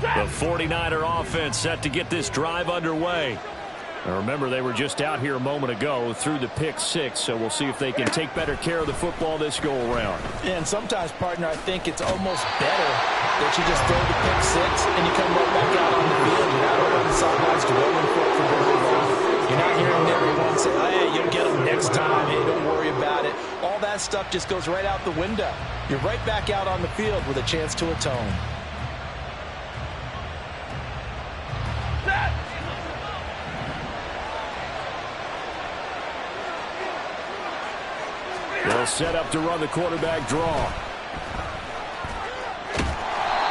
The 49er offense set to get this drive underway. Now remember, they were just out here a moment ago through the pick 6, so we'll see if they can take better care of the football this go-around. Yeah, and sometimes, partner, I think it's almost better that you just throw the pick 6 and you come right back out on the field. You're not over on the sidelines dwelling for very long. You're not hearing everyone say, hey, you'll get them next time. Hey, don't worry about it. All that stuff just goes right out the window. You're right back out on the field with a chance to atone. They'll set up to run the quarterback draw.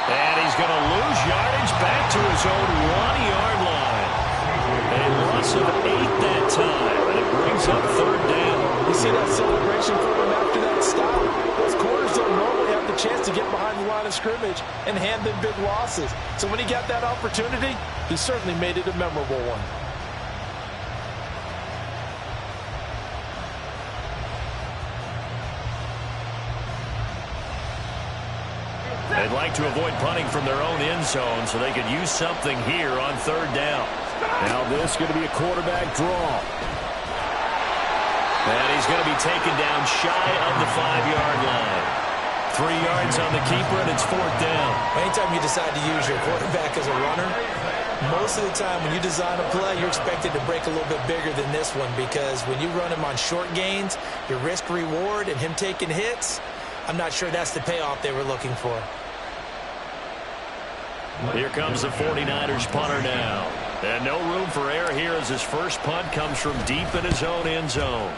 And he's going to lose yardage back to his own 1-yard line. A loss of 8 that time, and it brings up 3rd down. You see that celebration for him after that stop? Those corners don't normally have the chance to get behind the line of scrimmage and hand them big losses. So when he got that opportunity, he certainly made it a memorable one. They'd like to avoid punting from their own end zone so they could use something here on 3rd down. Now this is going to be a quarterback draw. And he's going to be taken down shy of the 5-yard line. 3 yards on the keeper, and it's 4th down. Anytime you decide to use your quarterback as a runner, most of the time when you design a play, you're expected to break a little bit bigger than this one, because when you run him on short gains, your risk-reward and him taking hits, I'm not sure that's the payoff they were looking for. Here comes the 49ers punter now. And no room for error here as his first punt comes from deep in his own end zone.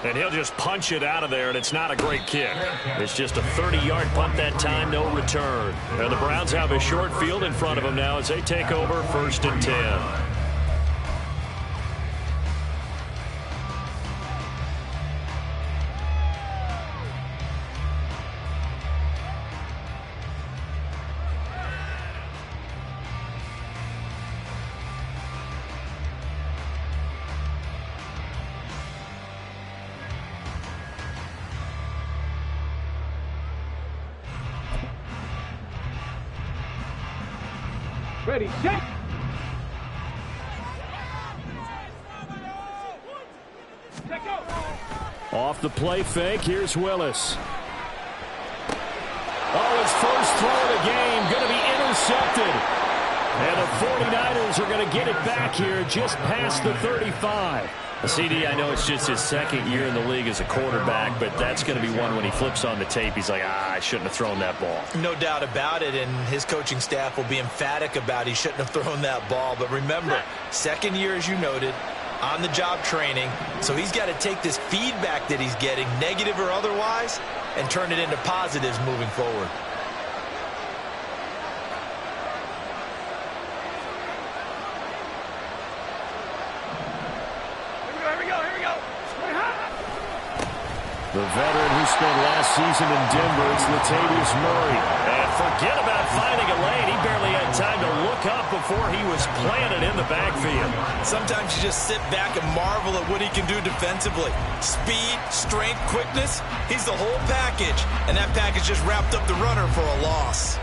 And he'll just punch it out of there, and it's not a great kick. It's just a 30-yard punt that time, no return. And the Browns have a short field in front of them now as they take over 1st and 10. Ready, set. Off the play fake, here's Willis. Oh, his first throw of the game going to be intercepted. And the 49ers are going to get it back here just past the 35. CD, I know it's just his 2nd year in the league as a quarterback, but that's going to be one when he flips on the tape, he's like, I shouldn't have thrown that ball. No doubt about it, and his coaching staff will be emphatic about he shouldn't have thrown that ball. But remember, 2nd year, as you noted, on-the-job training, so he's got to take this feedback that he's getting, negative or otherwise, and turn it into positives moving forward. The veteran who spent last season in Denver, it's Latavius Murray. And forget about finding a lane. He barely had time to look up before he was planted in the backfield. Sometimes you just sit back and marvel at what he can do defensively. Speed, strength, quickness, he's the whole package. And that package just wrapped up the runner for a loss.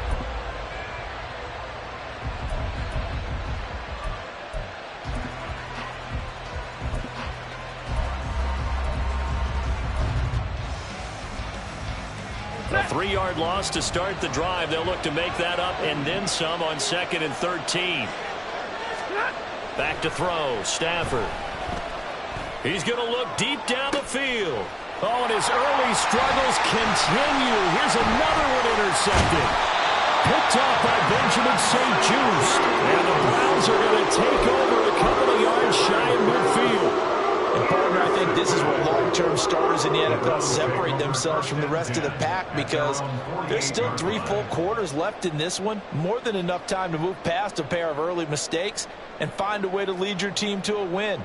A 3-yard loss to start the drive. They'll look to make that up and then some on 2nd and 13. Back to throw. Stafford. He's going to look deep down the field. Oh, and his early struggles continue. Here's another one intercepted. Picked off by Benjamin St. Juste. And the Browns are going to take over at couple of yards shy of midfield. And, partner, I think this is where long-term starters in the NFL separate themselves from the rest of the pack, because there's still 3 full quarters left in this one. More than enough time to move past a pair of early mistakes and find a way to lead your team to a win.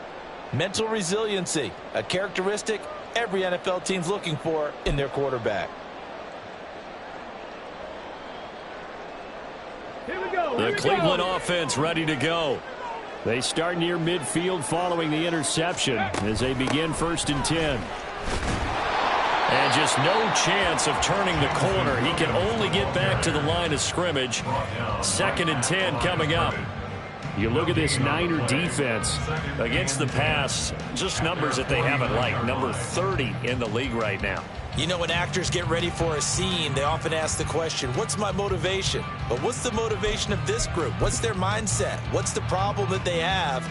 Mental resiliency, a characteristic every NFL team's looking for in their quarterback. The Cleveland offense ready to go. They start near midfield following the interception as they begin 1st and 10. And just no chance of turning the corner. He can only get back to the line of scrimmage. 2nd and 10 coming up. You look at this Niner defense. Against the pass, just numbers that they haven't liked. Number 30 in the league right now. You know, when actors get ready for a scene, they often ask the question, what's my motivation? But what's the motivation of this group? What's their mindset? What's the problem that they have?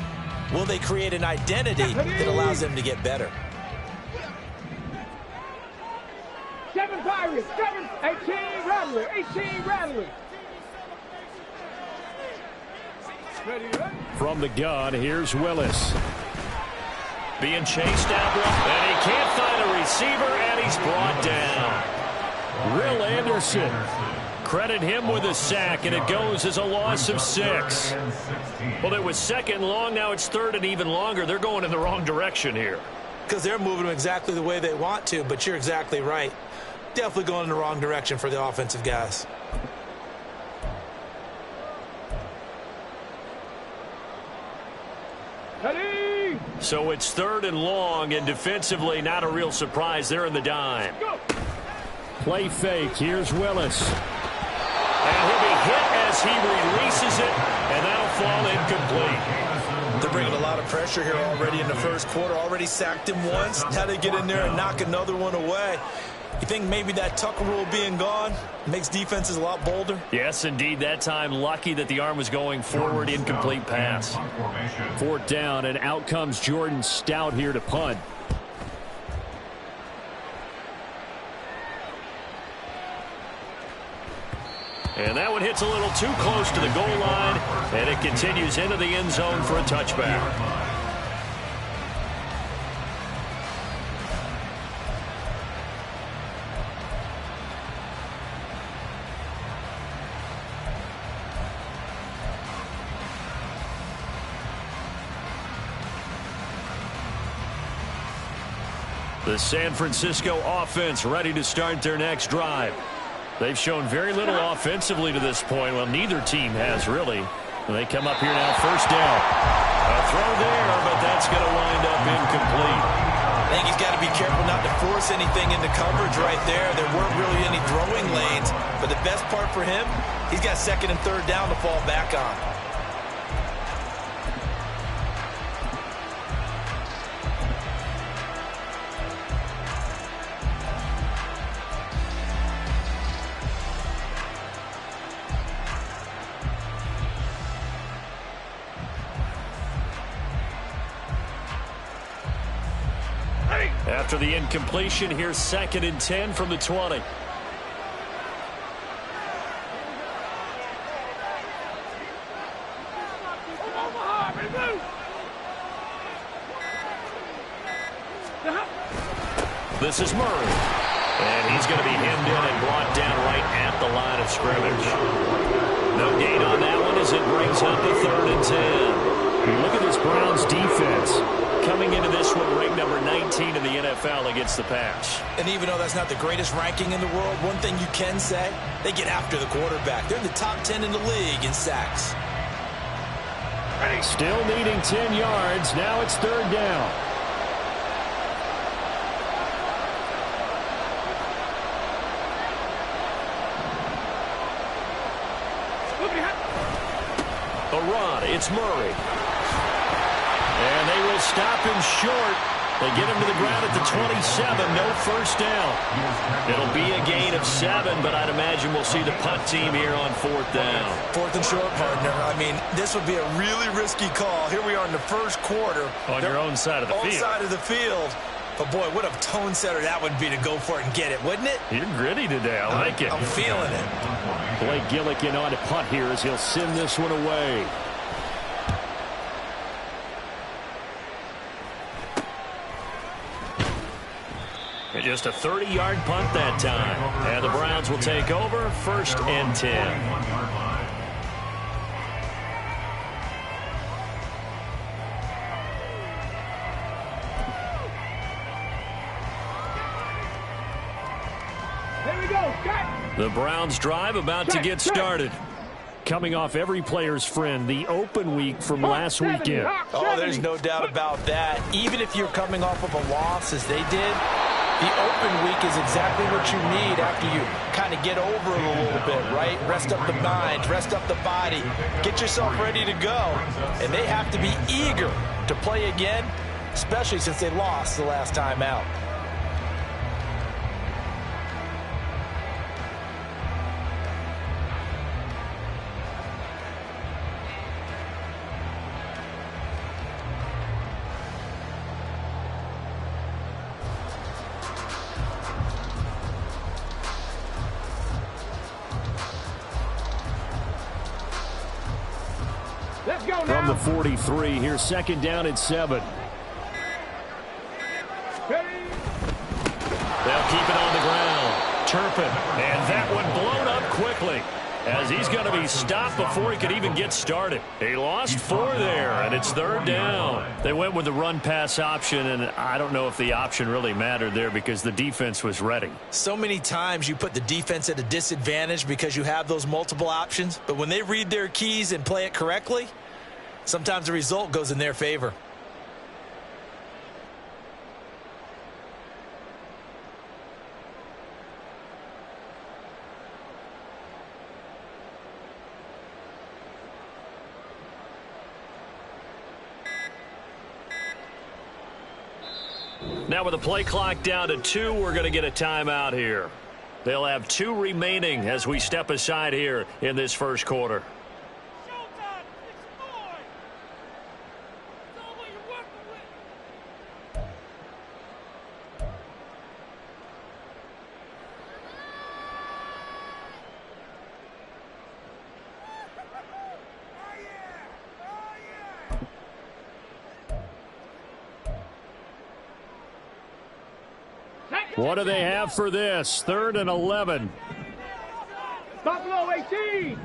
Will they create an identity that allows them to get better? 7 Pirates, 18 Rattlers, 18 Rattlers. From the gun, here's Willis. Being chased out, and he can't find a receiver, and he's brought down. Will Anderson. Credit him with a sack, and it goes as a loss of 6. Well, it was 2nd and long. Now it's 3rd and even longer. They're going in the wrong direction here. Because they're moving them exactly the way they want to, but you're exactly right. Definitely going in the wrong direction for the offensive guys. So it's 3rd and long, and defensively not a real surprise. They're in the dime. Play fake. Here's Willis. And he'll be hit as he releases it, and that'll fall incomplete. They're bringing a lot of pressure here already in the 1st quarter. Already sacked him once. Now they get in there and knock another one away. You think maybe that Tucker rule being gone makes defenses a lot bolder? Yes, indeed. That time, lucky that the arm was going forward. Incomplete pass. 4th down, and out comes Jordan Stout here to punt. And that one hits a little too close to the goal line, and it continues into the end zone for a touchback. The San Francisco offense ready to start their next drive. They've shown very little offensively to this point. Well, neither team has really. They come up here now, 1st down. A throw there, but that's going to wind up incomplete. I think he's got to be careful not to force anything into coverage right there. There weren't really any throwing lanes, but the best part for him, he's got 2nd and 3rd down to fall back on. After the incompletion, here's 2nd and 10 from the 20. This is Murray. And he's going to be hemmed in and brought down right at the line of scrimmage. No gain on that one as it brings up the 3rd and 10. Look at this Browns defense. Coming into this one, ranked number 19 in the NFL against the pass. And even though that's not the greatest ranking in the world, one thing you can say, they get after the quarterback. They're in the top 10 in the league in sacks. Still needing 10 yards. Now it's 3rd down. A run. It's Murray. And they will stop him short. They get him to the ground at the 27. No 1st down. It'll be a gain of 7, but I'd imagine we'll see the punt team here on 4th down. 4th and short, partner. I mean, this would be a really risky call. Here we are in the 1st quarter. On your own side of the field. On side of the field. But, boy, what a tone setter that would be to go for it and get it, wouldn't it? You're gritty today. I like it. I'm feeling it. Blake Gillikin on to punt here as he'll send this one away. Just a 30-yard punt that time. And the Browns will take over 1st and 10. The Browns drive about to get started. Coming off every player's friend, the open week from last weekend. Oh, there's no doubt about that. Even if you're coming off of a loss as they did, the open week is exactly what you need after you kind of get over it a little bit, right? Rest up the mind, rest up the body, get yourself ready to go. And they have to be eager to play again, especially since they lost the last time out. From the 43, here's 2nd down and 7. They'll keep it on the ground. Turpin, and that one blown up quickly as he's going to be stopped before he could even get started. He lost 4 there, and it's 3rd down. They went with the run-pass option, and I don't know if the option really mattered there because the defense was ready. So many times you put the defense at a disadvantage because you have those multiple options, but when they read their keys and play it correctly, sometimes the result goes in their favor. Now with the play clock down to 2, we're going to get a timeout here. They'll have 2 remaining as we step aside here in this first quarter. What do they have for this? 3rd and 11. Buffalo 18.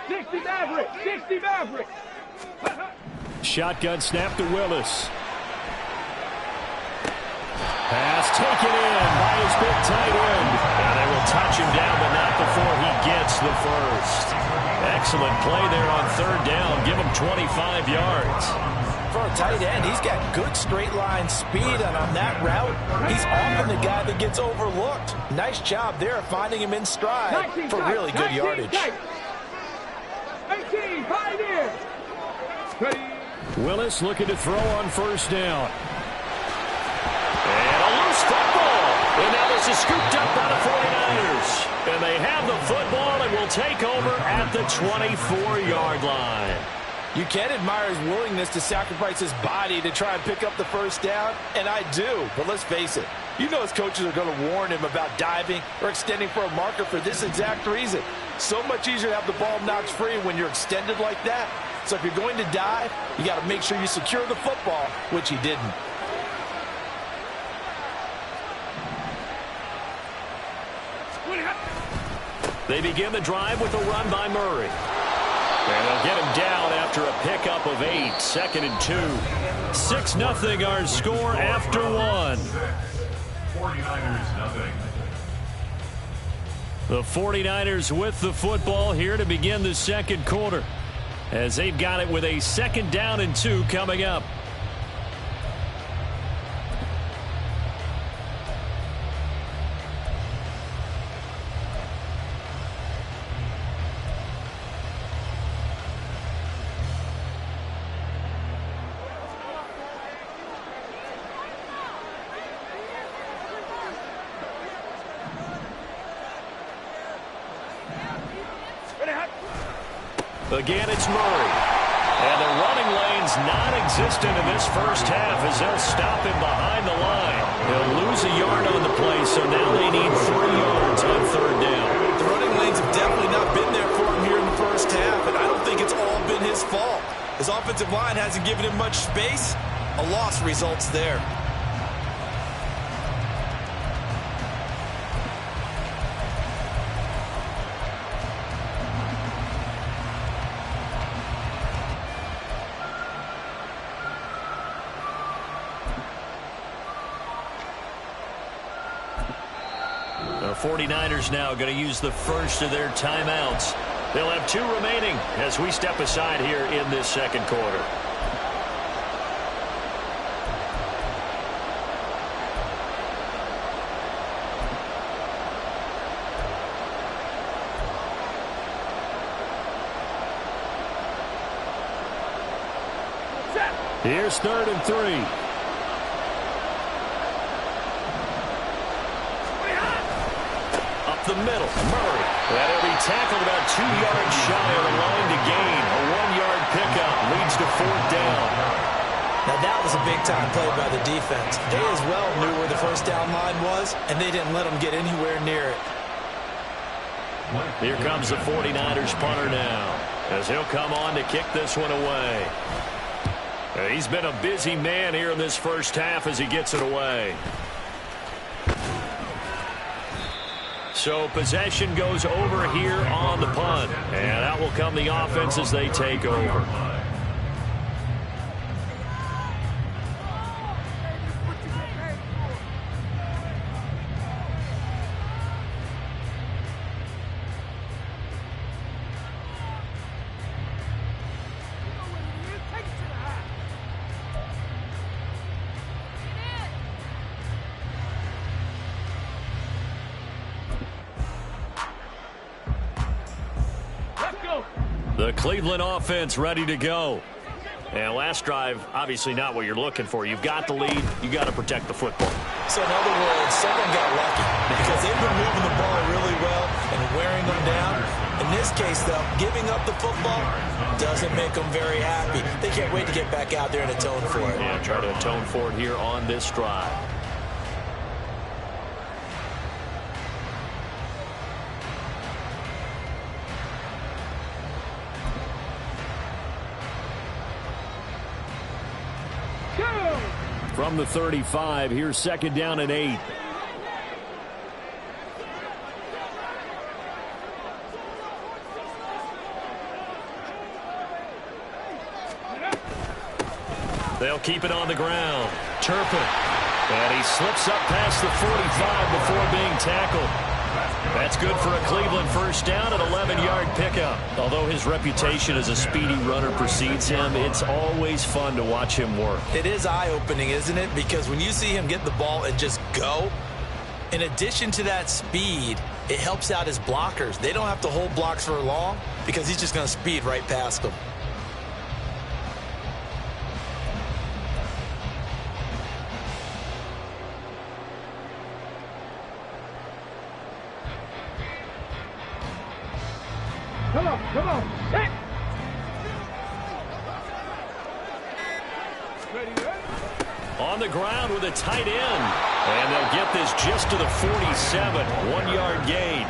60 Maverick. 60 Maverick. Shotgun snap to Willis. Pass taken in by his big tight end. And they will touch him down, but not before he gets the first. Excellent play there on 3rd down. Give him 25 yards. For a tight end, he's got good straight line speed, and on that route, he's often the guy that gets overlooked. Nice job there finding him in stride for really good yardage. 18, pioneer. Willis looking to throw on 1st down. And a loose football. And now this is scooped up by the 49ers. And they have the football and will take over at the 24-yard line. You can admire his willingness to sacrifice his body to try and pick up the 1st down, and I do. But let's face it, you know his coaches are going to warn him about diving or extending for a marker for this exact reason. So much easier to have the ball knocked free when you're extended like that. So if you're going to dive, you got to make sure you secure the football, which he didn't. They begin the drive with a run by Murray. And they'll get him down after a pickup of 8. 2nd and 2. 6-0 our score after 1. 49ers nothing. The 49ers with the football here to begin the second quarter, as they've got it with a 2nd down and 2 coming up. Again, it's Murray. And the running lane's non-existent in this first half as they'll stop him behind the line. He'll lose a yard on the play, so now they need 3 yards on 3rd down. The running lanes have definitely not been there for him here in the first half, and I don't think it's all been his fault. His offensive line hasn't given him much space. A loss results there. The 49ers now going to use the first of their timeouts. They'll have 2 remaining as we step aside here in this second quarter. Here's 3rd and 3. The middle, Murray. That'll be tackled about 2 yards shy of the line to gain. A 1-yard pickup leads to 4th down. Now that was a big-time play by the defense. They as well knew where the first down line was, and they didn't let them get anywhere near it. Here comes the 49ers punter now, as he'll come on to kick this one away. He's been a busy man here in this first half as he gets it away. So possession goes over here on the punt. And out will come the offense as they take over. The Cleveland offense ready to go. And last drive, obviously not what you're looking for. You've got the lead. You got to protect the football. So in other words, someone got lucky because they've been moving the ball really well and wearing them down. In this case, though, giving up the football doesn't make them very happy. They can't wait to get back out there and atone for it. Yeah, try to atone for it here on this drive. From the 35, here's 2nd down and 8. They'll keep it on the ground. Turpin. And he slips up past the 45 before being tackled. That's good for a Cleveland first down, an 11-yard pickup. Although his reputation as a speedy runner precedes him, it's always fun to watch him work. It is eye-opening, isn't it? Because when you see him get the ball and just go, in addition to that speed, it helps out his blockers. They don't have to hold blocks for long because he's just going to speed right past them. Come on, set. On the ground with a tight end. And they'll get this just to the 47. 1-yard gain.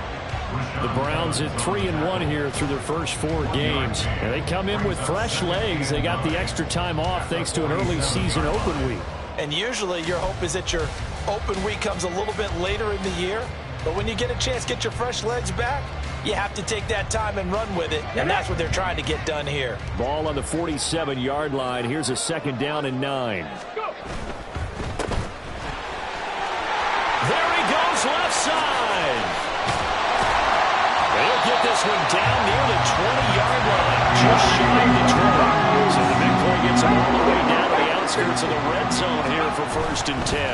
The Browns at 3-1 here through their first 4 games. And they come in with fresh legs. They got the extra time off thanks to an early season open week. And usually your hope is that your open week comes a little bit later in the year. But when you get a chance to get your fresh legs back, you have to take that time and run with it. And that's what they're trying to get done here. Ball on the 47-yard line. Here's a 2nd down and 9. There he goes left side. They'll get this one down near the 20-yard line. Just shy of the 20. So the big play gets him all the way down to the outskirts of the red zone here for 1st and 10.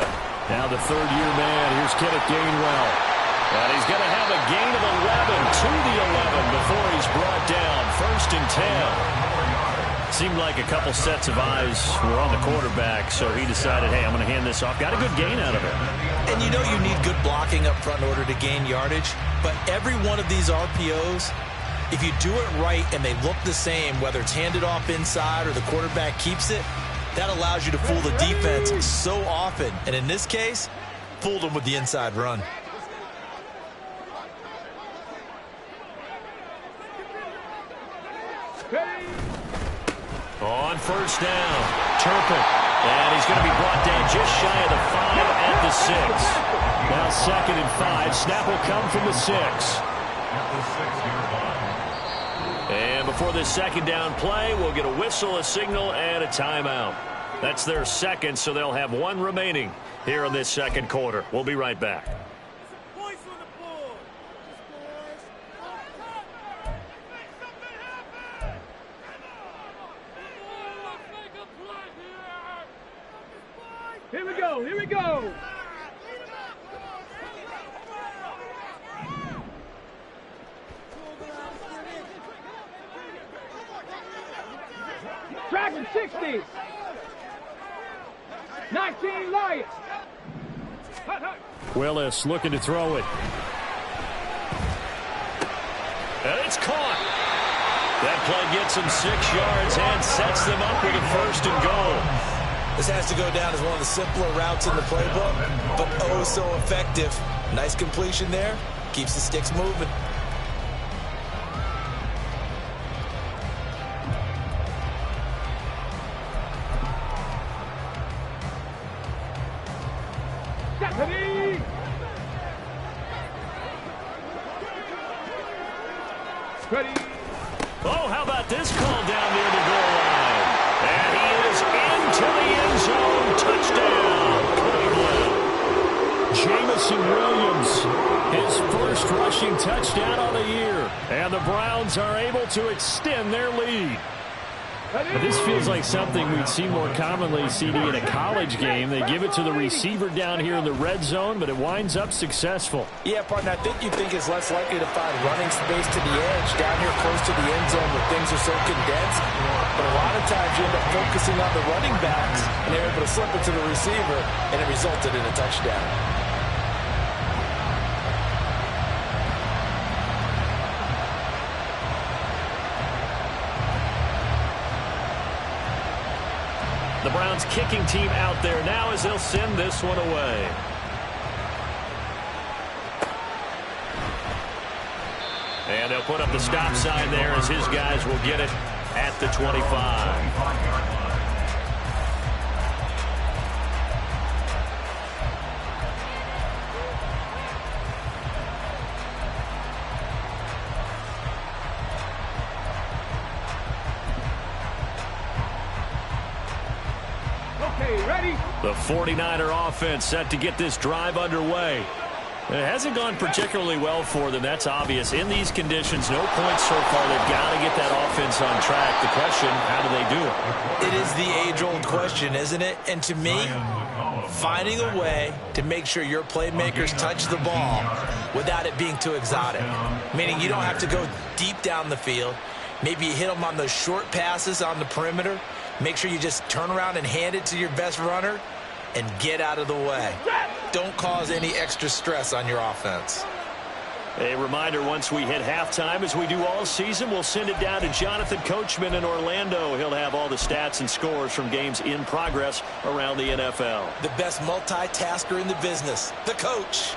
Now the 3rd-year man. Here's Kenneth Gainwell. And he's going to have a gain of 11 to the 11 before he's brought down. 1st and 10. Seemed like a couple sets of eyes were on the quarterback, so he decided, hey, I'm going to hand this off. Got a good gain out of it. And you know you need good blocking up front in order to gain yardage. But every one of these RPOs, if you do it right and they look the same, whether it's handed off inside or the quarterback keeps it, that allows you to fool the defense so often. And in this case, fooled them with the inside run. On 1st down, Turpin. And he's going to be brought down just shy of the 5 at the 6. Now 2nd and 5. Snap will come from the 6. At the 6-yard line. And before this second down play, we'll get a whistle, a signal, and a timeout. That's their second, so they'll have one remaining here in this second quarter. We'll be right back. Here we go, here we go. Tracking 60. 19 Lions. Willis looking to throw it. And it's caught. That play gets them 6 yards and sets them up with a 1st and goal. This has to go down as one of the simpler routes in the playbook, but oh so effective. Nice completion there. Keeps the sticks moving. Ready. Ready. Oh, how about this call down near the goal line? And he is into the end zone. Touchdown, Cleveland. Jamison Williams, his first rushing touchdown of the year. And the Browns are able to extend their lead. But this feels like something we'd see more commonly, CD, in a college game. They give it to the receiver down here in the red zone, but it winds up successful. Yeah, partner, I think you think it's less likely to find running space to the edge down here close to the end zone where things are so condensed. But a lot of times you end up focusing on the running backs, and they're able to slip it to the receiver, and it resulted in a touchdown. The Browns kicking team out there now as they'll send this one away. And they'll put up the stop sign there as his guys will get it at the 25. The 49er offense set to get this drive underway. It hasn't gone particularly well for them, that's obvious. In these conditions, no points so far. They've got to get that offense on track. The question, how do they do it? It is the age-old question, isn't it? And to me, finding a way to make sure your playmakers touch the ball without it being too exotic. Meaning you don't have to go deep down the field. Maybe you hit them on those short passes on the perimeter. Make sure you just turn around and hand it to your best runner and get out of the way. Don't cause any extra stress on your offense. A reminder, once we hit halftime, as we do all season, we'll send it down to Jonathan Coachman in Orlando. He'll have all the stats and scores from games in progress around the NFL. The best multitasker in the business, the coach.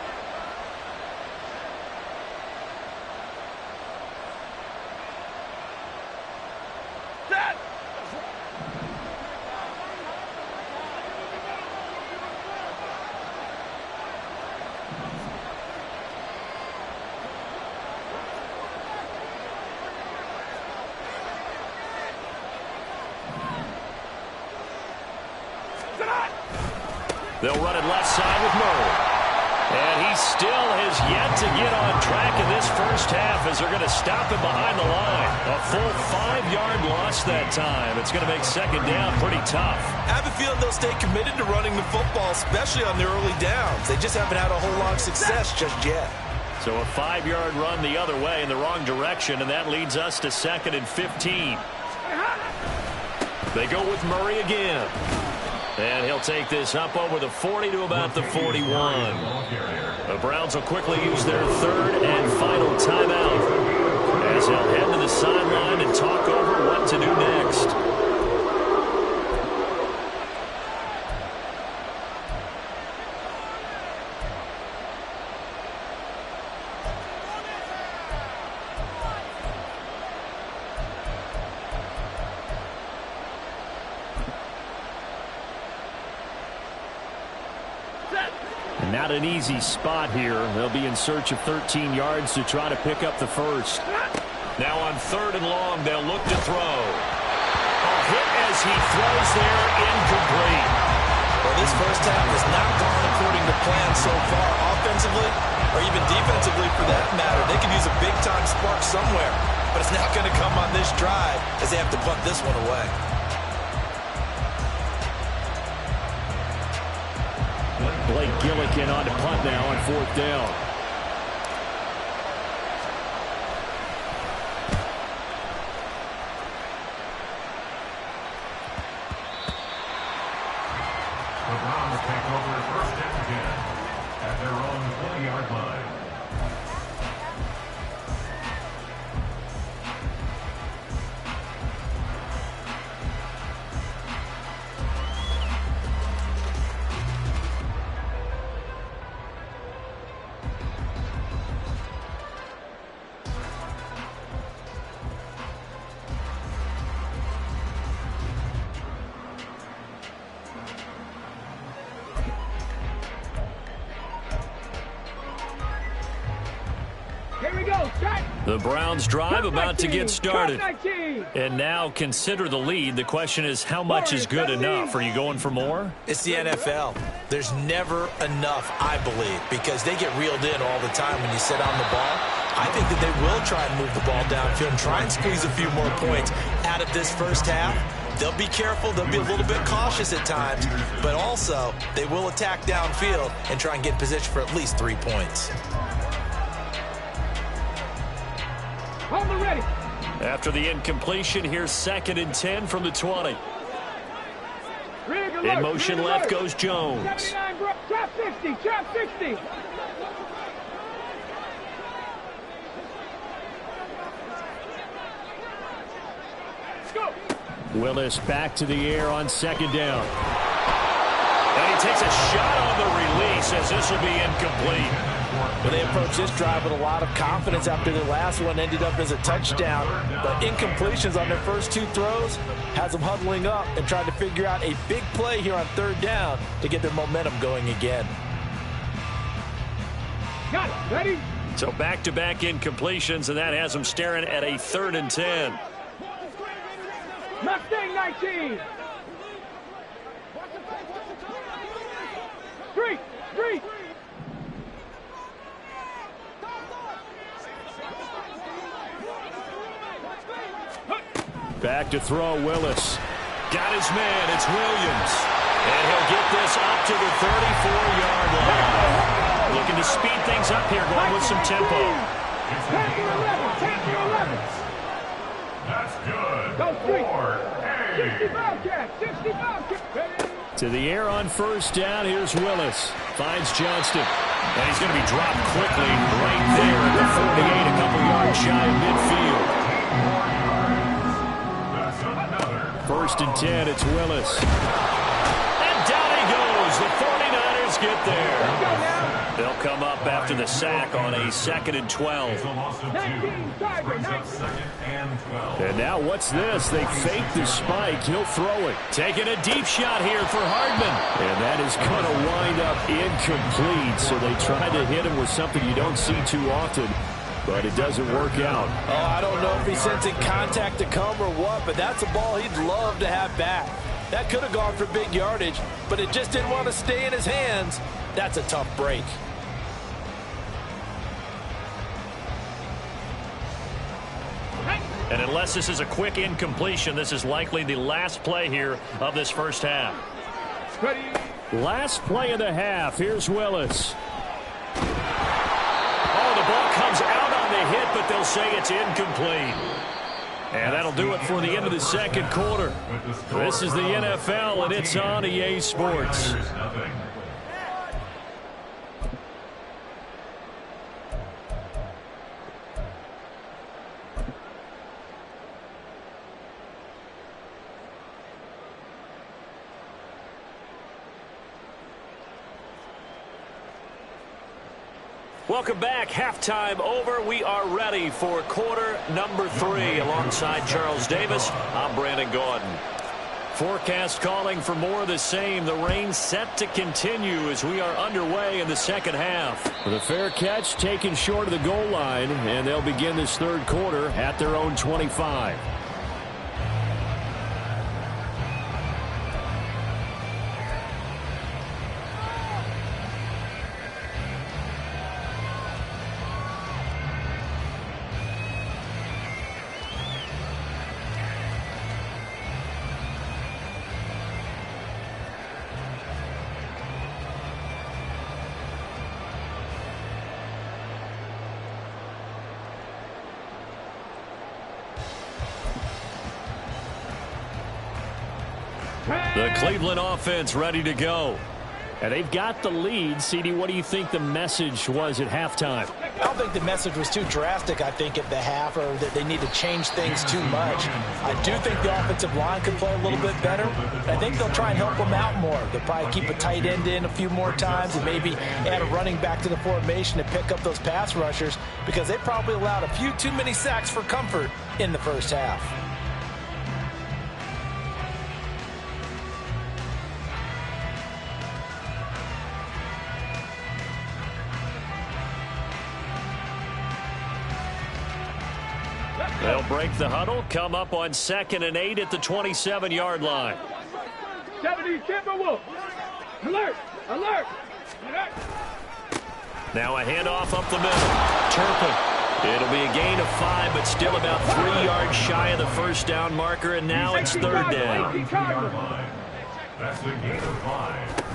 They'll run it left side with Murray. And he still has yet to get on track in this first half as they're going to stop him behind the line. A full 5-yard loss that time. It's going to make second down pretty tough. I have a feeling they'll stay committed to running the football, especially on their early downs. They just haven't had a whole lot of success just yet. So a 5-yard run the other way in the wrong direction, and that leads us to 2nd and 15. They go with Murray again. And he'll take this up over the 40 to about the 41. The Browns will quickly use their 3rd and final timeout as they'll head to the sideline and talk over what to do next. Not an easy spot here. They'll be in search of 13 yards to try to pick up the first. Now on 3rd and long, they'll look to throw. A hit as he throws there, incomplete. Well, this first half has not gone according to plan so far, offensively or even defensively for that matter. They could use a big-time spark somewhere, but it's not going to come on this drive as they have to punt this one away. Blake Gillikin on to punt now on 4th down. The Browns take over 1st and 10 at their own 20-yard line. The Browns drive about to get started. And now consider the lead. The question is, how much is good enough? Are you going for more? It's the NFL. There's never enough, I believe, because they get reeled in all the time when you sit on the ball. I think that they will try and move the ball downfield and try and squeeze a few more points out of this first half. They'll be careful. They'll be a little bit cautious at times, but also they will attack downfield and try and get in position for at least 3 points. Ready. After the incompletion, here's 2nd and 10 from the 20. In motion left goes Jones. Trap 60, trap 60. Let's go. Willis back to the air on 2nd down. And he takes a shot on the release as this will be incomplete. Well, they approached this drive with a lot of confidence after their last one ended up as a touchdown. But incompletions on their first 2 throws has them huddling up and trying to figure out a big play here on 3rd down to get their momentum going again. Got it. Ready? So back-to-back incompletions, and that has them staring at a 3rd and 10. Mustang 19. 3. Back to throw, Willis. Got his man, it's Williams. And he'll get this up to the 34-yard line. Looking to speed things up here, going with some tempo. 10 to 11. That's good. Go 3. 60 4-8. Bobcat. 60 Bobcat. Ready? To the air on 1st down, here's Willis. Finds Johnston. And he's going to be dropped quickly right there at the 48, a couple yards shy of midfield. 1st and 10, it's Willis. And down he goes. The 49ers get there. They'll come up after the sack on a 2nd and 12. 19 Tiger. 19. And now what's this? They fake the spike. He'll throw it. Taking a deep shot here for Hardman. And that is going to wind up incomplete. So they try to hit him with something you don't see too often, but it doesn't work out. Oh, I don't know if he's sensing contact to come or what, but that's a ball he'd love to have back. That could have gone for big yardage, but it just didn't want to stay in his hands. That's a tough break. And unless this is a quick incompletion, this is likely the last play here of this first half. Ready? Last play of the half. Here's Willis. Oh, the ball comes out on the hit, but they'll say it's incomplete. And that'll do it for the end of the 2nd quarter. This is the NFL, and it's on EA Sports. Welcome back. Halftime over. We are ready for quarter number 3. Alongside Charles Davis, I'm Brandon Gaudin. Forecast calling for more of the same. The rain set to continue as we are underway in the second half. The fair catch taken short of the goal line, and they'll begin this third quarter at their own 25. The Cleveland offense ready to go. And they've got the lead. CD, what do you think the message was at halftime? I don't think the message was too drastic, I think, at the half, or that they need to change things too much. I do think the offensive line could play a little bit better. I think they'll try and help them out more. They'll probably keep a tight end in a few more times and maybe add a running back to the formation to pick up those pass rushers, because they probably allowed a few too many sacks for comfort in the first half. They'll break the huddle, come up on 2nd and 8 at the 27-yard line. 70 Timberwolves. Alert! Alert! Alert! Now a handoff up the middle. Turpin. It'll be a gain of 5, but still about 3 yards shy of the first down marker, and now it's third down. That's a gain of 5.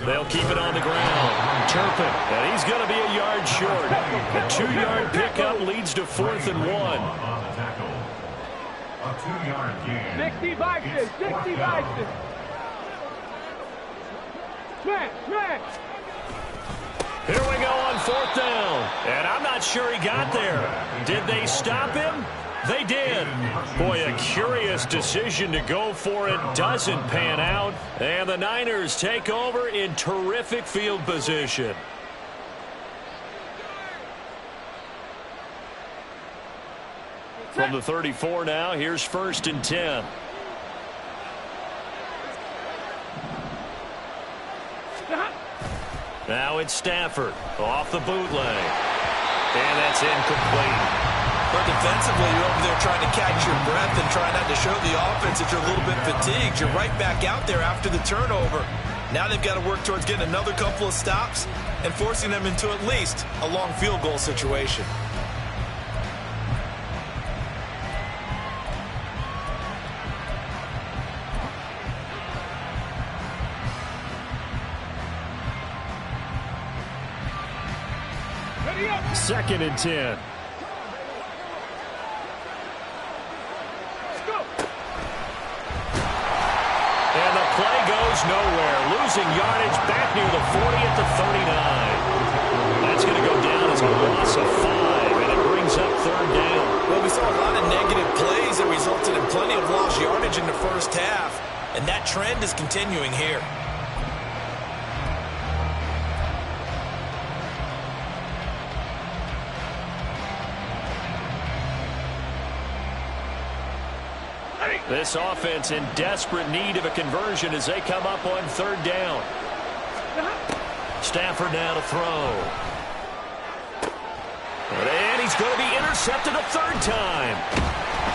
They'll keep it on the ground. Turpin, and he's going to be a yard short. A 2-yard pickup leads to 4th and 1. On the tackle. A 2-yard gain. 60 Vikings! 60 Vikings! Smash! Smash! Here we go on 4th down. And I'm not sure he got there. Did they stop him? They did. Boy, a curious decision to go for it. Doesn't pan out. And the Niners take over in terrific field position. From the 34 now, here's 1st and 10. Now it's Stafford off the bootleg. And that's incomplete. But defensively, you're over there trying to catch your breath and try not to show the offense that you're a little bit fatigued. You're right back out there after the turnover. Now they've got to work towards getting another couple of stops and forcing them into at least a long field goal situation. Ready up! 2nd and 10. And the play goes nowhere. Losing yardage back near the 40 at the 39. That's going to go down as a loss of 5, and it brings up 3rd down. Well, we saw a lot of negative plays that resulted in plenty of lost yardage in the first half, and that trend is continuing here. This offense in desperate need of a conversion as they come up on 3rd down. Stafford now to throw. And he's going to be intercepted a 3rd time.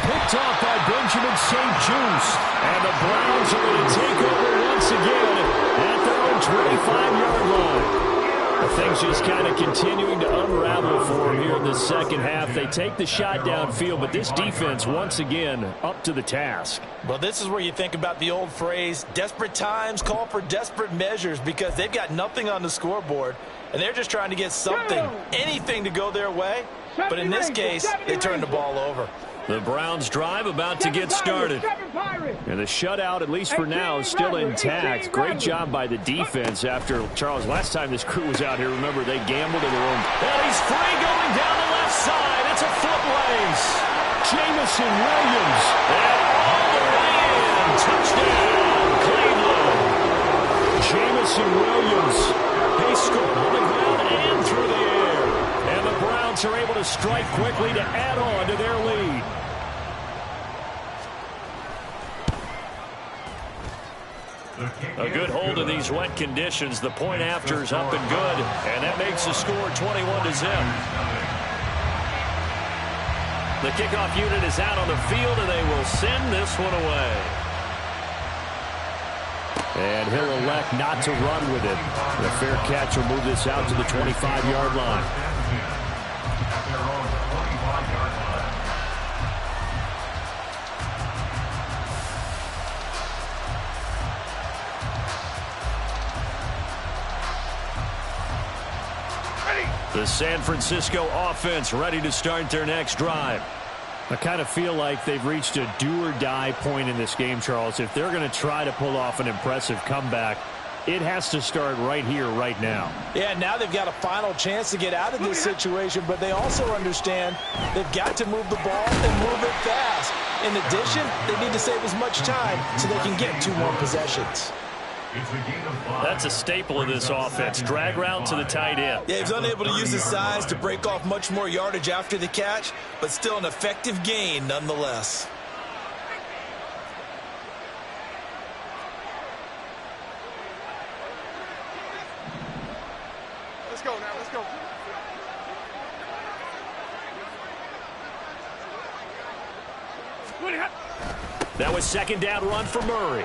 Picked off by Benjamin St-Juste. And the Browns are going to take over once again at their own 25-yard line. Things just kind of continuing to unravel for them here in the second half. They take the shot downfield, but this defense once again up to the task. Well, this is where you think about the old phrase, desperate times call for desperate measures, because they've got nothing on the scoreboard, and they're just trying to get something, anything to go their way. But in this case, they turn the ball over. The Browns drive about to get started. And the shutout, at least for now, is still intact. Great job by the defense after, Charles, last time this crew was out here, remember, they gambled in their own. And he's free going down the left side. It's a foot race. Jamison Williams. And all the way in. Touchdown, Cleveland. Jamison Williams. He scored on the ground and through the air. And the Browns are able to strike quickly to add on to their lead. A good hold in these wet conditions. The point after is up and good, and that makes the score 21-0. The kickoff unit is out on the field, and they will send this one away. And he'll elect not to run with it. The fair catch will move this out to the 25-yard line. The San Francisco offense ready to start their next drive. I kind of feel like they've reached a do-or-die point in this game, Charles. If they're going to try to pull off an impressive comeback, it has to start right here, right now. Yeah, now they've got a final chance to get out of this situation, but they also understand they've got to move the ball and move it fast. In addition, they need to save as much time so they can get 2 more possessions. That's a staple of this offense. Drag route to the tight end. Yeah, he's unable to use his size to break off much more yardage after the catch, but still an effective gain nonetheless. Let's go now, let's go. That was second down run for Murray.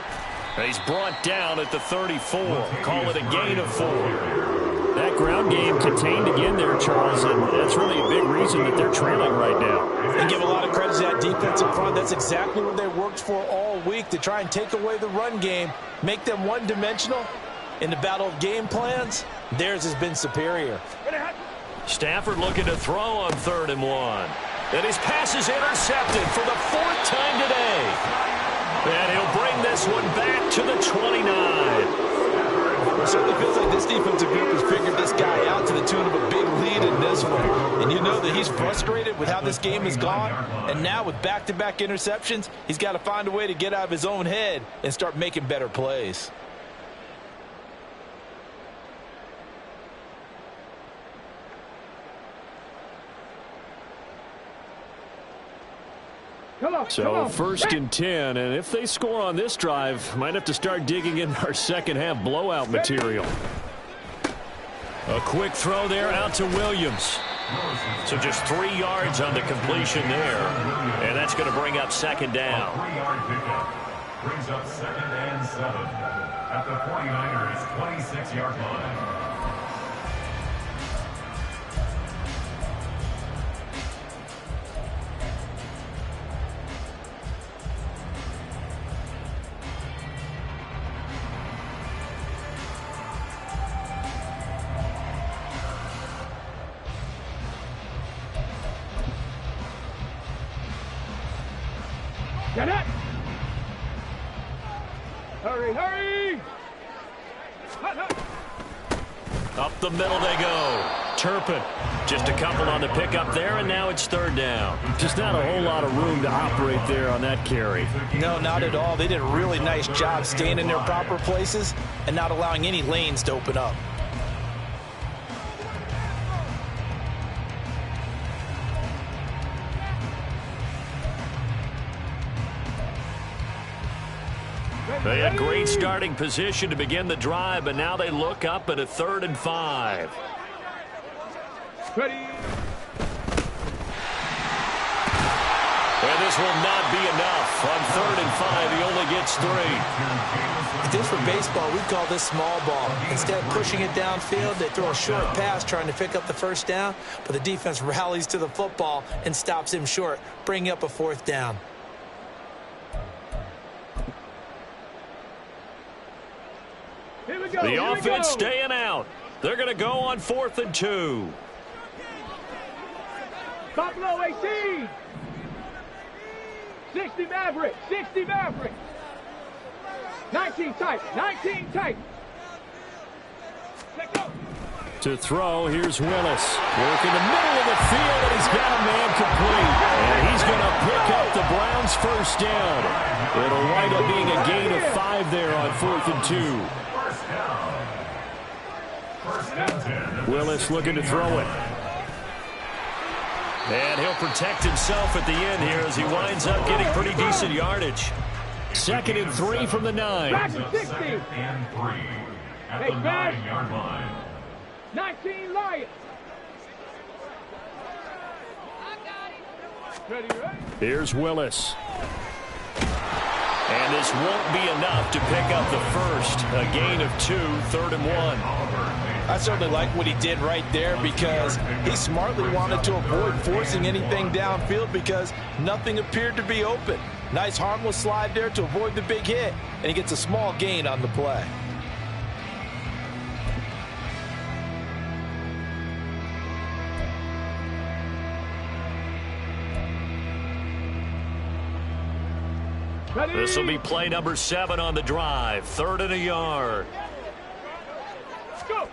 He's brought down at the 34. Call it a gain of 4. That ground game contained again there, Charles, and that's really a big reason that they're trailing right now. And give a lot of credit to that defensive front. That's exactly what they worked for all week, to try and take away the run game, make them one-dimensional. In the battle of game plans, theirs has been superior. Stafford looking to throw on 3rd and 1. And his pass is intercepted for the 4th time today. And he'll bring this one back to the 29. It certainly feels like this defensive group has figured this guy out to the tune of a big lead in this one. And you know that he's frustrated with how this game has gone. And now with back-to-back interceptions, he's got to find a way to get out of his own head and start making better plays. So 1st and 10, and if they score on this drive, might have to start digging in our second half blowout material. A quick throw there out to Williams. So just 3 yards on the completion there. And that's going to bring up second down. A 3-yard pickup brings up 2nd and 7 at the 49ers' 26-yard line. Get it! Hurry, hurry! Up the middle they go. Turpin. Just a couple on the pickup there, and now it's 3rd down. Just not a whole lot of room to operate there on that carry. No, not at all. They did a really nice job staying in their proper places and not allowing any lanes to open up. They had great starting position to begin the drive, but now they look up at a 3rd and 5. Ready? And this will not be enough. On 3rd and 5, he only gets 3. If this were baseball, we'd call this small ball. Instead of pushing it downfield, they throw a short pass trying to pick up the 1st down, but the defense rallies to the football and stops him short, bringing up a 4th down. Here we go. The here offense we go. staying out. They're going to go on 4th and 2. Buffalo 18. 60 Maverick. 60 Maverick. 19 tight. 19 tight. Let's go. To throw, here's Willis. Work in the middle of the field, and he's got a man complete. And he's going to pick up the Browns' 1st down. It'll wind up being a gain of 5 there on 4th and 2. Willis looking to throw it. And he'll protect himself at the end here as he winds up getting pretty decent yardage. 2nd and 3 from the 9. Back to 60. Second and 3 at Hey, the back. 9-yard line. 19 Lions. Ready, right? Here's Willis. And this won't be enough to pick up the first. A gain of 2, 3rd and 1. I certainly like what he did right there because he smartly wanted to avoid forcing anything downfield because nothing appeared to be open. Nice harmless slide there to avoid the big hit, and he gets a small gain on the play. Ready? This will be play number 7 on the drive. 3rd and a yard. Go.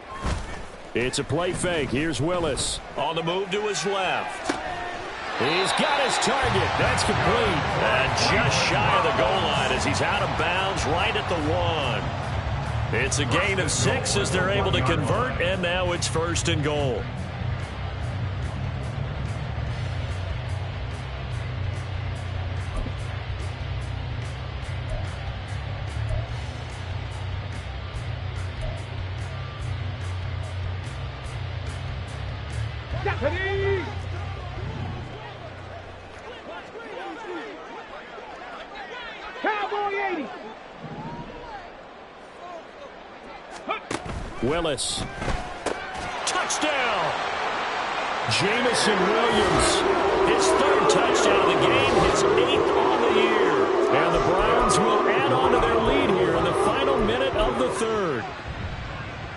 It's a play fake. Here's Willis. On the move to his left. He's got his target. That's complete. And just shy of the goal line as he's out of bounds right at the 1. It's a gain of 6 as they're able to convert, and now it's 1st and goal. Ready? Cowboy 80. Willis. Touchdown! Jamison Williams. His 3rd touchdown of the game. His 8th on the year. And the Browns will add on to their lead here in the final minute of the 3rd.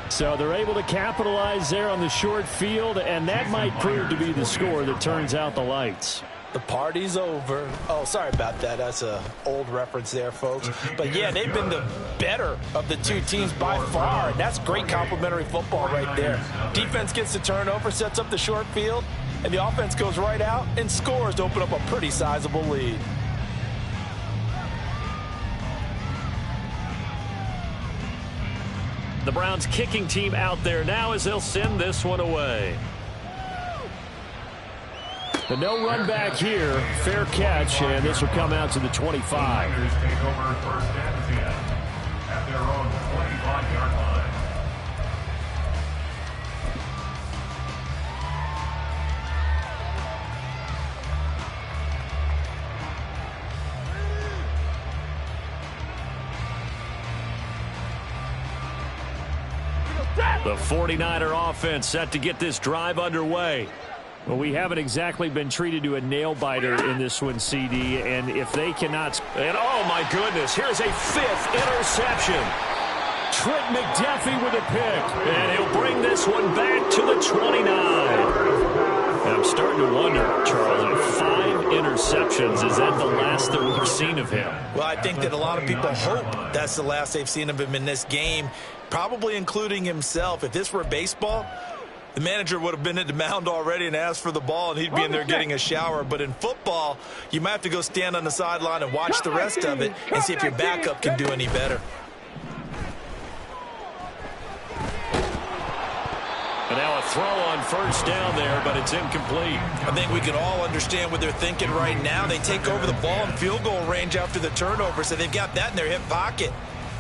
So they're able to capitalize there on the short field, and that might prove to be the score that turns out the lights. The party's over. Oh, sorry about that. That's an old reference there, folks. But, yeah, they've been the better of the two teams by far, and that's great complimentary football right there. Defense gets the turnover, sets up the short field, and the offense goes right out and scores to open up a pretty sizable lead. The Browns kicking team out there now as they'll send this one away. The no run back here, fair catch, and this will come out to the 25. Niners take over 1st and 10 at their own 25-yard line. The 49er offense set to get this drive underway. Well, we haven't exactly been treated to a nail-biter in this one, CD, and if they cannot... And, oh, my goodness, here's a 5th interception. Trent McDuffie with a pick, and he'll bring this one back to the 29. And I'm starting to wonder, Charles, if 5 interceptions, is that the last that we've seen of him? Well, I think that a lot of people hope that's the last they've seen of him in this game, probably including himself. If this were baseball, the manager would have been at the mound already and asked for the ball, and he'd be in there getting a shower. But in football, you might have to go stand on the sideline and watch the rest of it and see if your backup can do any better. And now a throw on 1st down there, but it's incomplete. I think we can all understand what they're thinking right now. They take over the ball in field goal range after the turnover, so they've got that in their hip pocket.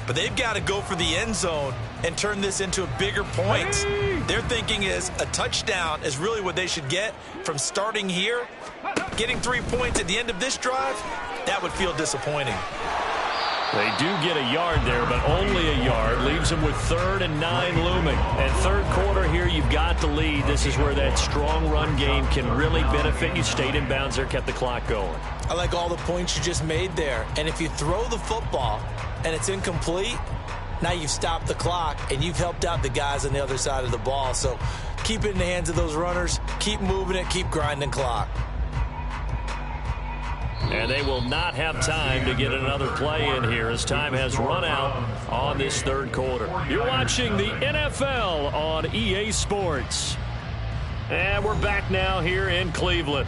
But they've got to go for the end zone and turn this into bigger points. Their thinking is a touchdown is really what they should get from starting here. Getting 3 points at the end of this drive, that would feel disappointing. They do get a yard there, but only a yard. Leaves them with 3rd and 9 looming. And 3rd quarter here, you've got the lead. This is where that strong run game can really benefit you. Stayed in bounds there, kept the clock going. I like all the points you just made there. And if you throw the football and it's incomplete, now you've stopped the clock and you've helped out the guys on the other side of the ball. So keep it in the hands of those runners. Keep moving it. Keep grinding clock. And they will not have time to get another play in here as time has run out on this 3rd quarter. You're watching the NFL on EA Sports. And we're back now here in Cleveland.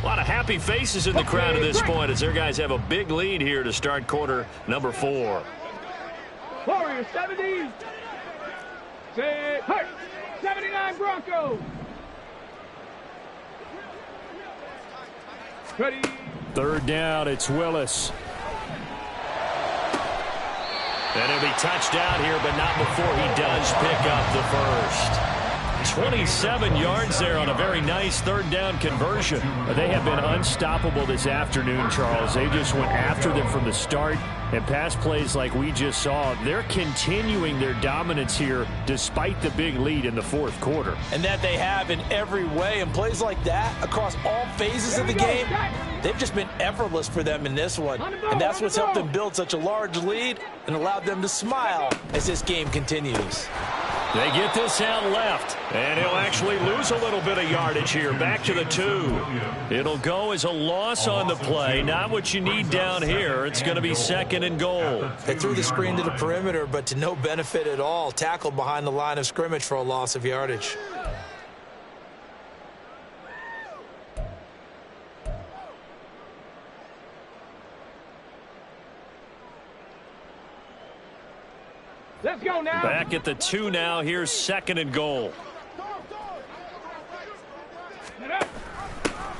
A lot of happy faces in the crowd at this point as their guys have a big lead here to start quarter number 4. Warriors 70. Say, hurt. 79 Broncos. Ready. 3rd down, it's Willis. And he'll be touched out here, but not before he does pick up the first. 27 yards there on a very nice third down conversion. They have been unstoppable this afternoon, Charles. They just went after them from the start, and pass plays like we just saw, they're continuing their dominance here despite the big lead in the fourth quarter. And that they have in every way, and plays like that across all phases of the game, they've just been effortless for them in this one. And that's what's helped them build such a large lead and allowed them to smile as this game continues. They get this out left, and he'll actually lose a little bit of yardage here. Back to the 2. It'll go as a loss on the play. Not what you need down here. It's going to be 2nd and goal. They threw the screen to the perimeter, but to no benefit at all. Tackled behind the line of scrimmage for a loss of yardage. Let's go now. Back at the 2 now. Here's 2nd and goal.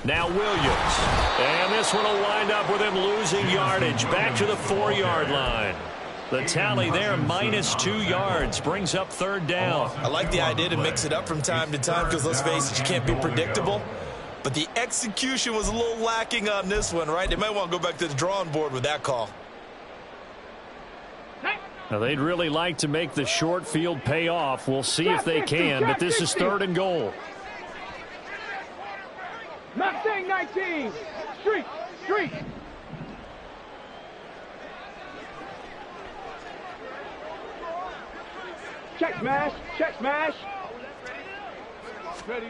Now Williams. And this one will wind up with him losing yardage. Back to the 4-yard line. The tally there, -2 yards, brings up 3rd down. I like the idea to mix it up from time to time because, let's face it, you can't be predictable. But the execution was a little lacking on this one, right? They might want to go back to the drawing board with that call. Now, they'd really like to make the short field pay off. We'll see if they can, but this is 3rd and goal. Mustang 19. Street. Check smash. Ready.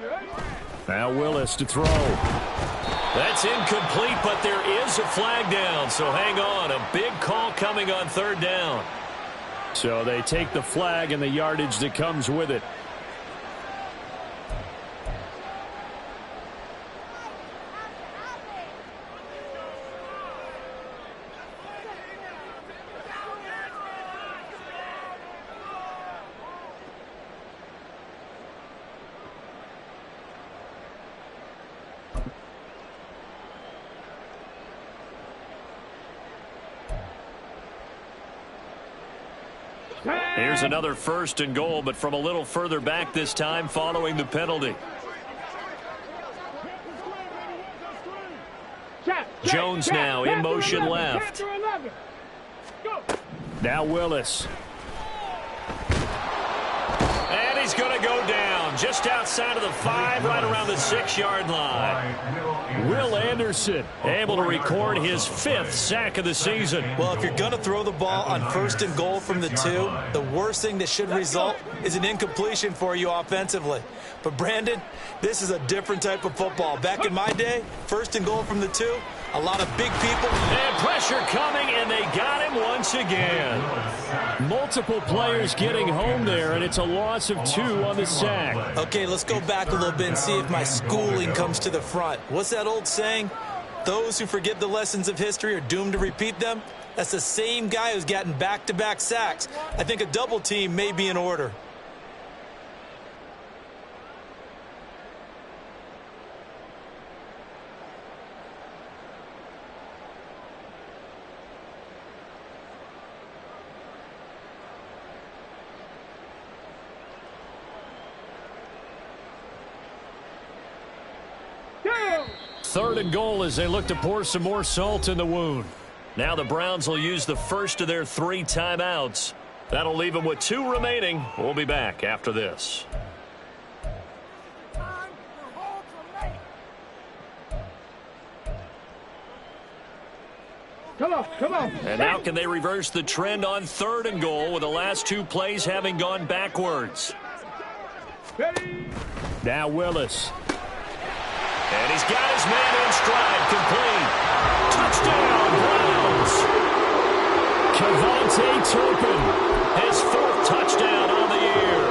Now Willis to throw. That's incomplete, but there is a flag down, so hang on. A big call coming on 3rd down. So they take the flag and the yardage that comes with it. Here's another 1st and goal, but from a little further back this time following the penalty. Jones now in motion left. Now Willis. And he's going to go down just outside of the 5, right around the 6-yard line. Will Anderson able to record his 5th sack of the season. Well, if you're going to throw the ball on 1st and goal from the 2, the worst thing that should result is an incompletion for you offensively. But, Brandon, this is a different type of football. Back in my day, 1st and goal from the 2, a lot of big people. And pressure coming, and they got him once again. Multiple players getting home there, and it's a loss of 2 on the sack. Okay, let's go back a little bit and see if my schooling comes to the front. What's that old saying? Those who forget the lessons of history are doomed to repeat them. That's the same guy who's gotten back-to-back sacks. I think a double team may be in order. Third and goal as they look to pour some more salt in the wound. Now the Browns will use the first of their 3 timeouts. That'll leave them with 2 remaining. We'll be back after this. Come on. And now can they reverse the trend on 3rd and goal with the last 2 plays having gone backwards? Ready. Now Willis. And he's got his man in stride, complete. Touchdown, Browns. Kevontae Turpin, his 4th touchdown on the year.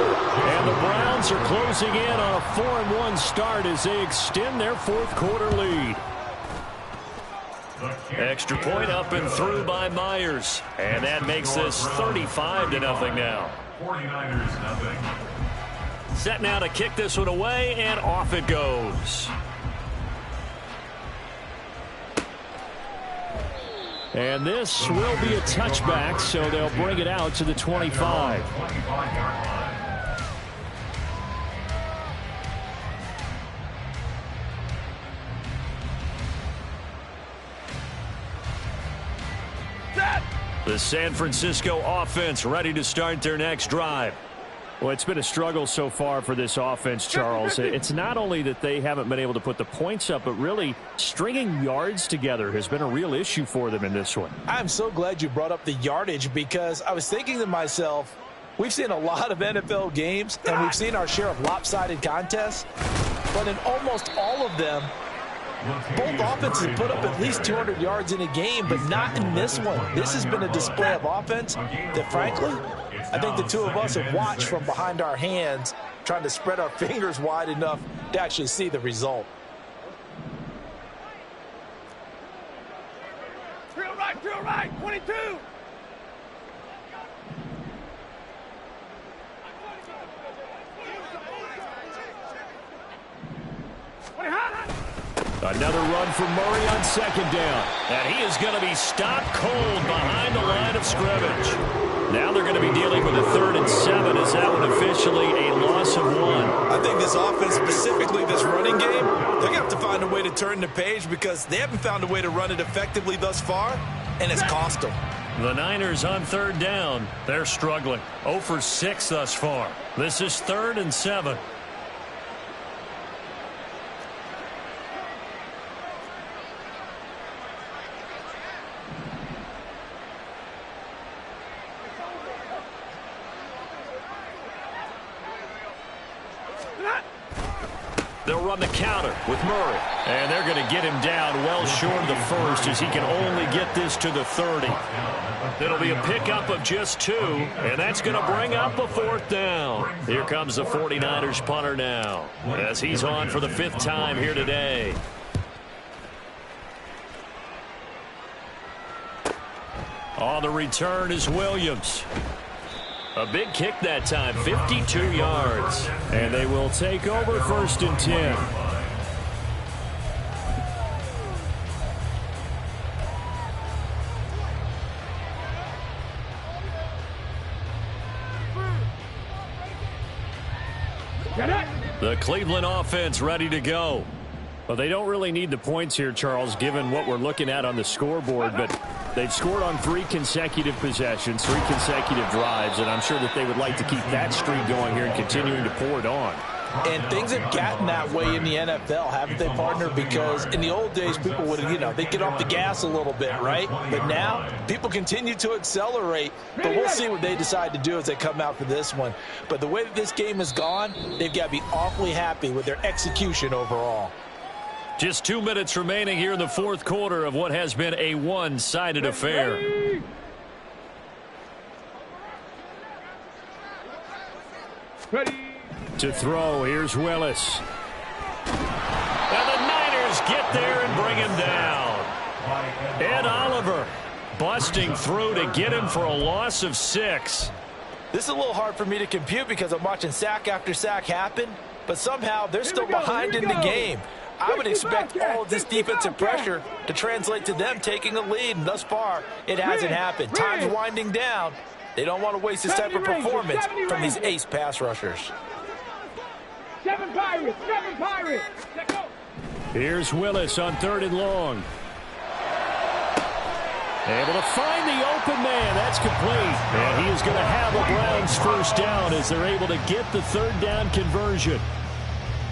And the Browns are closing in on a 4-1 start as they extend their 4th quarter lead. Extra point up and through by Myers. And that makes this 35-0 now. 49ers nothing. Set now to kick this one away, and off it goes. And this will be a touchback, so they'll bring it out to the 25. The San Francisco offense ready to start their next drive. Well, it's been a struggle so far for this offense, Charles. It's not only that they haven't been able to put the points up, but really stringing yards together has been a real issue for them in this one. I'm so glad you brought up the yardage, because I was thinking to myself, we've seen a lot of NFL games, and we've seen our share of lopsided contests, but in almost all of them, both offenses put up at least 200 yards in a game, but not in this one. This has been a display of offense that, frankly, I think the two of us have watched from behind our hands, trying to spread our fingers wide enough to actually see the result. Drill right, 22. Another run for Murray on second down. And he is going to be stopped cold behind the line of scrimmage. Now they're going to be dealing with a 3rd and 7. Is that one officially a loss of 1? I think this offense, specifically this running game, they're going to have to find a way to turn the page, because they haven't found a way to run it effectively thus far, and it's cost them. The Niners on 3rd down. They're struggling. 0 for 6 thus far. This is 3rd and 7. They'll run the counter with Murray. And they're going to get him down well short of the first, as he can only get this to the 30. It'll be a pickup of just 2, and that's going to bring up a 4th down. Here comes the 49ers punter now, as he's on for the 5th time here today. On the return is Williams. A big kick that time, 52 yards. And they will take over 1st and 10. The Cleveland offense ready to go. Well, they don't really need the points here, Charles, given what we're looking at on the scoreboard, but they've scored on 3 consecutive possessions, 3 consecutive drives, and I'm sure that they would like to keep that streak going here and continuing to pour it on. And things have gotten that way in the NFL, haven't they, partner? Because in the old days, people would, they'd get off the gas a little bit, right? But now, people continue to accelerate. But we'll see what they decide to do as they come out for this one. But the way that this game has gone, they've got to be awfully happy with their execution overall. Just 2 minutes remaining here in the 4th quarter of what has been a one-sided affair. Ready. To throw, here's Willis. And the Niners get there and bring him down. Ed Oliver busting through to get him for a loss of 6. This is a little hard for me to compute, because I'm watching sack after sack happen, but somehow they're still behind in the game. I would expect all of this defensive pressure to translate to them taking a lead, and thus far, it hasn't happened. Time's winding down. They don't want to waste this type of performance from these ace pass rushers. 7 Pirates, 7 Pirates. Let's go. Here's Willis on 3rd and long. Able to find the open man. That's complete. And he is going to have a Browns 1st down as they're able to get the 3rd down conversion.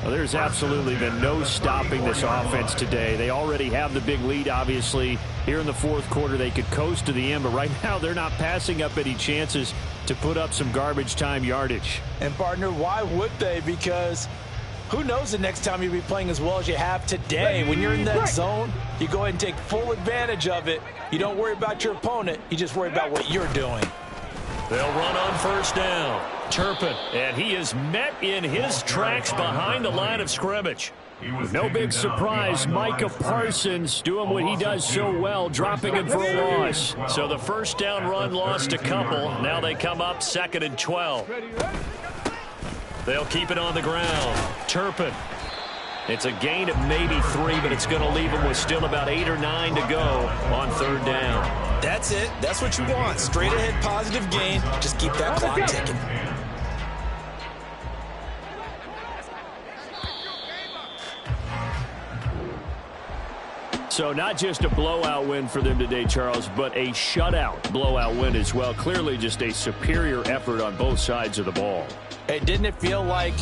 Well, there's absolutely been no stopping this offense today. They already have the big lead, obviously. Here in the 4th quarter, they could coast to the end, but right now they're not passing up any chances to put up some garbage time yardage. And, partner, why would they? Because who knows the next time you'll be playing as well as you have today. When you're in that zone, you go ahead and take full advantage of it. You don't worry about your opponent. You just worry about what you're doing. They'll run on 1st down. Turpin, and he is met in his tracks behind the line of scrimmage. No big surprise, Micah Parsons doing what he does so well, dropping him for a loss. So the 1st down run lost a couple. Now they come up 2nd and 12. They'll keep it on the ground. Turpin. It's a gain of maybe 3, but it's going to leave them with still about 8 or 9 to go on third down. That's it. That's what you want. Straight ahead positive gain. Just keep that clock ticking. So not just a blowout win for them today, Charles, but a shutout blowout win as well. Clearly just a superior effort on both sides of the ball. Hey, didn't it feel like